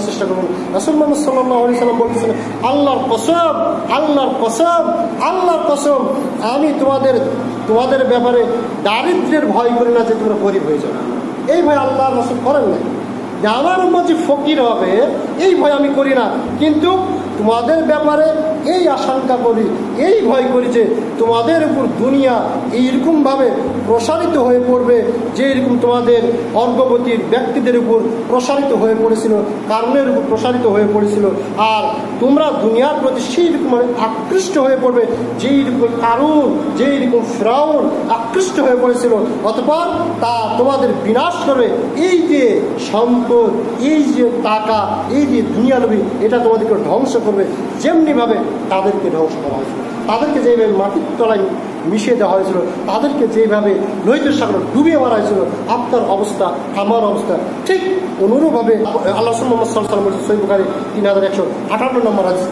চেষ্টা করুন। রাসূল মুহাম্মদ সাল্লাল্লাহু আলাইহি ওয়াসাল্লাম বলতেছেন, আল্লাহর কসম, আল্লাহর কসম, আল্লাহর কসম, আমি তোমাদের ব্যাপারে দারিদ্র্যের ভয় করি না যে তোমরা গরিব হয়ে যাবে। এই ভয় আল্লাহ রাসূল করেন না যে আমার উম্মত যে ফকির হবে, এই ভয় আমি করি না। কিন্তু তোমাদের ব্যাপারে এই আশঙ্কা করি, এই ভয় করি যে তোমাদের উপর দুনিয়া এইরকমভাবে প্রসারিত হয়ে পড়বে যে এরকম তোমাদের অর্ঘবতীর ব্যক্তিদের উপর প্রসারিত হয়ে পড়েছিল, কারণের উপর প্রসারিত হয়ে পড়েছিল। আর তোমরা দুনিয়ার প্রতি সেই রকম আকৃষ্ট হয়ে পড়বে যেই রকম কারণ, যেই রকম ফিরাউন আকৃষ্ট হয়ে পড়েছিল। অতঃপর তা তোমাদের বিনাশ করবে। এই যে সম্পদ, এই যে টাকা, এই যে দুনিয়ালবি, এটা তোমাদেরকে ধ্বংস করবে যেমনিভাবে তাদেরকে ধ্বংস করা হয়েছিল। তাদেরকে যেভাবে মাটির তলায় মিশিয়ে দেওয়া হয়েছিল, তাদেরকে যেভাবে লোহিত সাগরে ডুবিয়ে মারা হয়েছিল, আপনার অবস্থা, আমার অবস্থা ঠিক অনুরূপভাবে আল্লাহ রাসূল মুহাম্মদ সাল্লাল্লাহু আলাইহি ওয়াসাল্লাম বলেছেন, সহিহ বুখারী 3158 নম্বর হাদিস।